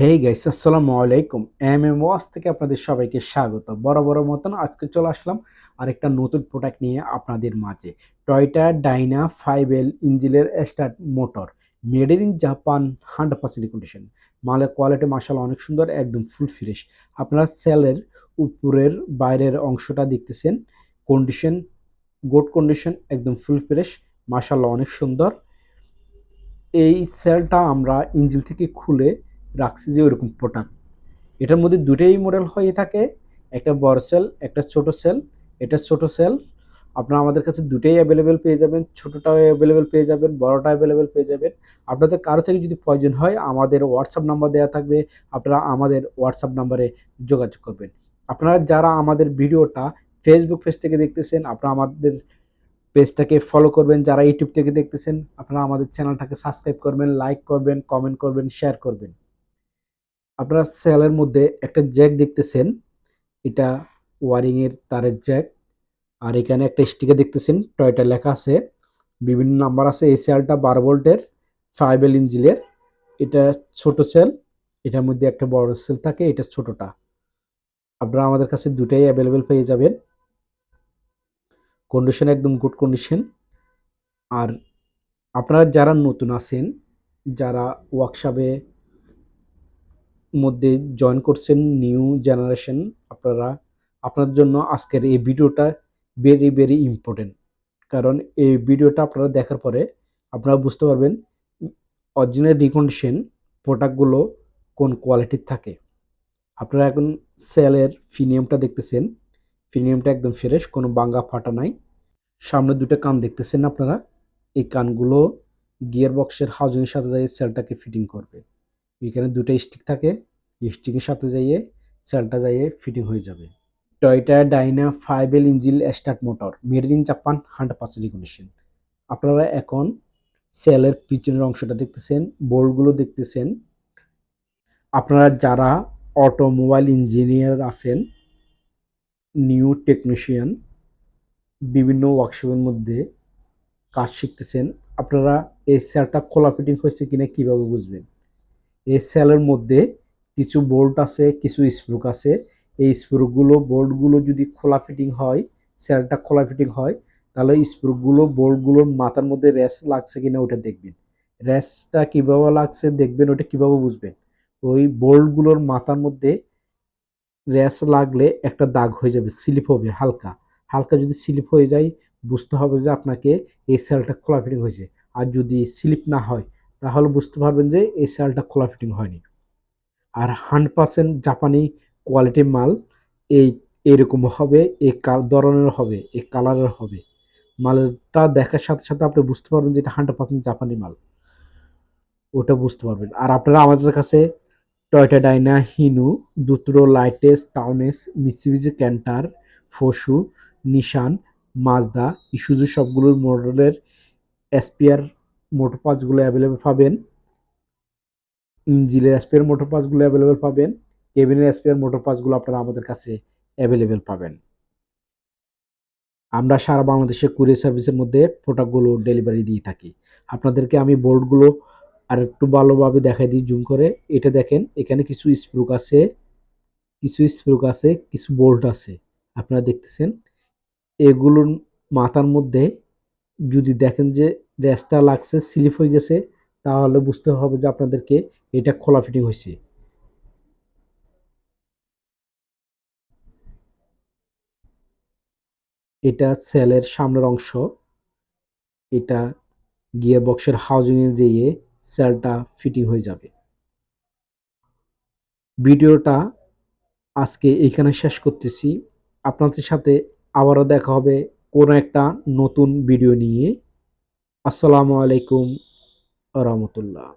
Hey guys, আসসালামু আলাইকুম। M wax থেকে আপনাদের সবাইকে স্বাগত। বড় মতন আজকে চলে আসলাম আরেকটা নতুন প্রোডাক্ট নিয়ে আপনাদের মাঝে। টয়োটা ডাইনা 5L ইঞ্জিনের start motor, made in Japan, 100% condition. মালের কোয়ালিটি মাশাআল্লাহ অনেক সুন্দর, একদম ফুল ফ্রেশ। আপনারা সেলের উপরের বাইরের অংশটা দেখতেছেন, কন্ডিশন গুড কন্ডিশন, একদম ফুল ফ্রেশ, মাশাআল্লাহ অনেক সুন্দর। এই সেলটা আমরা ইঞ্জিন থেকে খুলে রাখছি যে ওইরকম প্রোডাক্ট। এটার মধ্যে দুটোই মডেল হয়ে থাকে, একটা বড় সেল, একটা ছোট সেল। এটা ছোট সেল, আপনারা আমাদের কাছে দুটোই অ্যাভেলেবেল পেয়ে যাবেন, ছোটটাও অ্যাভেলেবেল পেয়ে যাবেন, বড়টা অ্যাভেলেবেল পেয়ে যাবেন। আপনাদের কারো থেকে যদি প্রয়োজন হয় আমাদের হোয়াটসঅ্যাপ নাম্বার দেওয়া থাকবে, আপনারা আমাদের হোয়াটসঅ্যাপ নাম্বারে যোগাযোগ করবেন। আপনারা যারা আমাদের ভিডিওটা ফেসবুক পেজ থেকে দেখতেছেন, আপনারা আমাদের পেজটাকে ফলো করবেন। যারা ইউটিউব থেকে দেখতেছেন, আপনারা আমাদের চ্যানেলটাকে সাবস্ক্রাইব করবেন, লাইক করবেন, কমেন্ট করবেন, শেয়ার করবেন। আপনারা সেলের মধ্যে একটা জ্যাক দেখতেছেন, এটা ওয়ারিং এর তারের জ্যাক। আর এখানে একটা স্টিকার দেখতেছেন, টয়োটা লেখা আছে, বিভিন্ন নাম্বার আছে। এই সেলটা 12 ভোল্টের 5L ইঞ্জিনের। এটা ছোট সেল, এটার মধ্যে একটা বড় সেল থাকে, এটা ছোটটা। আপনারা আমাদের কাছে দুটাই অ্যাভেলেবেল পেয়ে যাবেন। কন্ডিশন একদম গুড কন্ডিশন। আর আপনারা যারা নতুন আছেন, যারা ওয়ার্কশপে মধ্যে জয়েন করছেন, নিউ জেনারেশন, আপনারা, আপনার জন্য আজকের এই ভিডিওটা ভেরি ইম্পর্টেন্ট। কারণ এই ভিডিওটা আপনারা দেখার পরে আপনারা বুঝতে পারবেন অরিজিনাল রিকন্ডিশন প্রোডাক্টগুলো কোন কোয়ালিটির থাকে। আপনারা এখন সেলের ফিনিয়ামটা দেখতেছেন, ফিনিয়ামটা একদম ফ্রেশ, কোনো ভাঙা ফাটা নাই। সামনে দুটো কান দেখতেছেন আপনারা, এই কানগুলো গিয়ার বক্সের হাউজিংয়ের সাথে যাই সেলটাকে ফিটিং করবে। এখানে দুটো স্টিক থাকে, স্টিকের সাথে যাইয়ে সেলটা যাইয়ে ফিটিং হয়ে যাবে। Toyota Dyna 5L engine start motor, made in Japan, 100% condition. আপনারা এখন সেলের পিছনের অংশটা দেখতেছেন, বোল্টগুলো দেখতেছেন। আপনারা যারা অটোমোবাইল ইঞ্জিনিয়ার আছেন, নিউ টেকনিশিয়ান, বিভিন্ন ওয়ার্কশপের মধ্যে কাজ শিখতেছেন, আপনারা এই সেলটা খোলা ফিটিং হয়েছে কিনা কিভাবে বুঝবেন? এই সেলের মধ্যে কিছু বোল্ট আছে, কিছু স্ক্রু আছে। এই স্ক্রুগুলো, বোল্টগুলো যদি খোলা ফিটিং হয়, সেলটা খোলা ফিটিং হয়, তাহলে স্ক্রুগুলো, বোল্টগুলোর মাথার মধ্যে রেস লাগছে কিনা ওটা দেখবেন। রেসটা কিভাবে লাগছে দেখবেন, ওটা কিভাবে বুঝবেন? ওই বোল্টগুলোর মাথার মধ্যে রেস লাগলে একটা দাগ হয়ে যাবে, স্লিপ হবে হালকা হালকা। যদি স্লিপ হয়ে যায়, বুঝতে হবে যে আপনাকে এই সেলটা খোলা ফিটিং হয়েছে। আর যদি স্লিপ না হয়, তাহলে বুঝতে পারবেন যে এই সেলটা খোলা ফিটিং হয়নি। আর 100% জাপানি কোয়ালিটির মাল এই এরকম হবে, এই ধরনের হবে, এই কালারের হবে। মালটা দেখার সাথে সাথে আপনি বুঝতে পারবেন যে এটা 100% জাপানি মাল, ওটা বুঝতে পারবেন। আর আপনারা আমাদের কাছে Toyota Dyna, হিনু, দুত্রো, LiteAce, টাউনেস, Mitsubishi Canter, ফসু, নিশান, মাজদা, ইসুজু সবগুলোর মডেলের স্পেয়ার মোটর পার্টসগুলো অ্যাভেলেবেল পাবেন। ইঞ্জিনের স্পেয়ার মোটর পার্টসগুলো অ্যাভেলেবেল পাবেন। কেবিনের স্পেয়ার মোটর পার্টসগুলো আপনারা আমাদের কাছে অ্যাভেলেবেল পাবেন। আমরা সারা বাংলাদেশে কুরিয়ার সার্ভিসের মধ্যে প্রোডাক্টগুলো ডেলিভারি দিয়ে থাকি। আপনাদেরকে আমি বোর্ডগুলো আর একটু ভালোভাবে দেখাই দিই জুম করে। এটা দেখেন, এখানে কিছু স্প্রুক আছে, কিছু বোল্ট আছে। আপনারা দেখতেছেন, এগুলোর মাথার মধ্যে যদি দেখেন যে রেসটা লাগছে, স্লিপ হয়ে গেছে, তাহলে বুঝতে হবে যে আপনাদেরকে এটা খোলা ফিটিং হয়েছে। এটা সেলের সামনের অংশ, এটা গিয়ার বক্সের হাউজিংয়ে যেয়ে সেলটা ফিটিং হয়ে যাবে। ভিডিওটা আজকে এইখানে শেষ করতেছি। আপনাদের সাথে আবারও দেখা হবে কোনো একটা নতুন ভিডিও নিয়ে। আসসালামু আলাইকুম ওয়া রাহমাতুল্লাহ।